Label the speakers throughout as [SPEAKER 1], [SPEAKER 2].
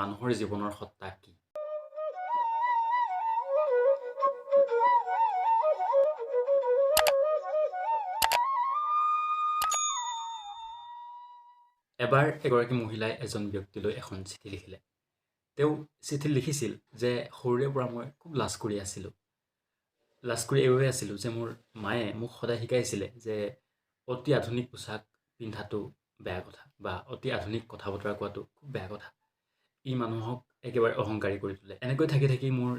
[SPEAKER 1] মানুহৰ জীৱনৰ সত্তা কি? এবাৰ এগৰাকী মহিলাই এজন ব্যক্তিলৈ এখন চিঠি লিখিলে। তেওঁ চিঠি লিখিছিল যে সৰুৰে পৰা মই খুব লাজ কৰি আছিলোঁ। লাজ কৰি এইবাবে আছিলোঁ যে মোৰ মায়ে মোক সদায় শিকাইছিলে যে অতি আধুনিক পোছাক পিন্ধাটো বেয়া কথা বা অতি আধুনিক কথা বতৰা কোৱাটো খুব বেয়া কথা। ই মানুহক একেবাৰে অহংকাৰী কৰি তোলে। এনেকৈ থাকি থাকি মোৰ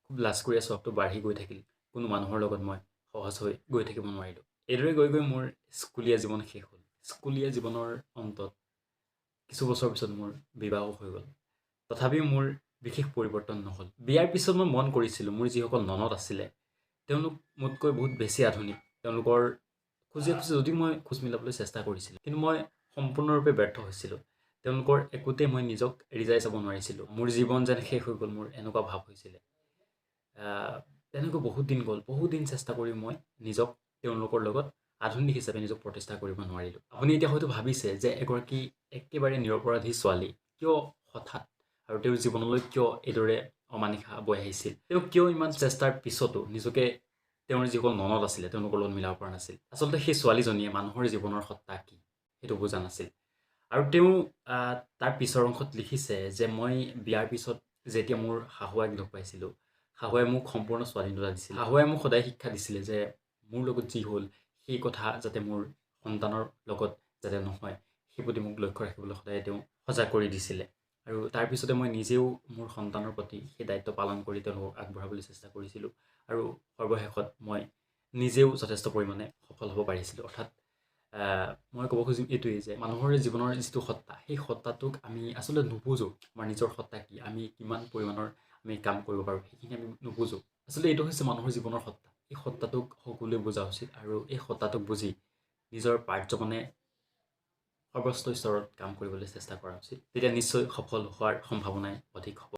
[SPEAKER 1] খুব লাজ কৰি স্বভাৱটো বাঢ়ি গৈ থাকিল। কোনো মানুহৰ লগত মই সহজ হৈ গৈ থাকিব নোৱাৰিলোঁ। এইদৰে গৈ গৈ মোৰ স্কুলীয়া জীৱন শেষ হ'ল। স্কুলীয়া জীৱনৰ অন্তত কিছু বছৰ পিছত মোৰ বিবাহ হৈ গ'ল। তথাপিও মোৰ বিশেষ পৰিৱৰ্তন নহ'ল। বিয়াৰ পিছত মই মন কৰিছিলোঁ মোৰ যিসকল ননদ আছিলে তেওঁলোক মোতকৈ বহুত বেছি আধুনিক। তেওঁলোকৰ খোজে খোজে যদি মই খোজ মিলাবলৈ চেষ্টা কৰিছিলোঁ, কিন্তু মই সম্পূৰ্ণৰূপে ব্যৰ্থ হৈছিলোঁ। তেওঁলোকৰ একোতে মই নিজক ৰিজাই চাব নোৱাৰিছিলোঁ। মোৰ জীৱন যেন শেষ হৈ গ'ল, মোৰ এনেকুৱা ভাৱ হৈছিলে। তেনেকৈ বহুত দিন গ'ল। বহুত দিন চেষ্টা কৰি মই নিজক তেওঁলোকৰ লগত আধুনিক হিচাপে নিজক প্ৰতিষ্ঠা কৰিব নোৱাৰিলোঁ। আপুনি এতিয়া হয়তো ভাবিছে যে এগৰাকী একেবাৰে নিৰপৰাধী ছোৱালী কিয় হঠাৎ আৰু তেওঁৰ জীৱনলৈ কিয় এইদৰে অমানিশা বৈ আহিছিল? তেওঁ কিয় ইমান চেষ্টাৰ পিছতো নিজকে তেওঁৰ যিসকল ননদ আছিলে তেওঁলোকৰ লগত মিলাব পৰা নাছিল? আচলতে সেই ছোৱালীজনীয়ে মানুহৰ জীৱনৰ সত্তা কি সেইটো বুজা নাছিল। আৰু তেওঁ তাৰ পিছৰ অংশত লিখিছে যে মই বিয়াৰ পিছত যেতিয়া মোৰ শাহুৱেক লগ পাইছিলোঁ, শাহুৱে মোক সম্পূৰ্ণ স্বাধীনতা দিছিল। শাহুৱে মোক সদায় শিক্ষা দিছিলে যে মোৰ লগত যি হ'ল সেই কথা যাতে মোৰ সন্তানৰ লগত যাতে নহয় সেই প্ৰতি মোক লক্ষ্য ৰাখিবলৈ সদায় তেওঁ সজাগ কৰি দিছিলে। আৰু তাৰপিছতে মই নিজেও মোৰ সন্তানৰ প্ৰতি সেই দায়িত্ব পালন কৰি তেওঁলোকক আগবঢ়াবলৈ চেষ্টা কৰিছিলোঁ। আৰু সৰ্বশেষত মই নিজেও যথেষ্ট পৰিমাণে সফল হ'ব পাৰিছিলোঁ। অৰ্থাৎ মই ক'ব খুজিম এইটোৱেই যে মানুহৰ জীৱনৰ যিটো সত্তা সেই সত্তাটোক আমি আচলতে নুবুজোঁ। আমাৰ নিজৰ সত্তা কি, আমি কিমান পৰিমাণৰ আমি কাম কৰিব পাৰোঁ সেইখিনি আমি নুবুজোঁ। আচলতে এইটো হৈছে মানুহৰ জীৱনৰ সত্তা। এই সত্তাটোক সকলোৱে বুজা উচিত আৰু এই সত্তাটোক বুজি নিজৰ পাৰ্যমানে সৰ্বস্ত স্তৰত কাম কৰিবলৈ চেষ্টা কৰা উচিত। তেতিয়া নিশ্চয় সফল হোৱাৰ সম্ভাৱনাই অধিক হ'ব।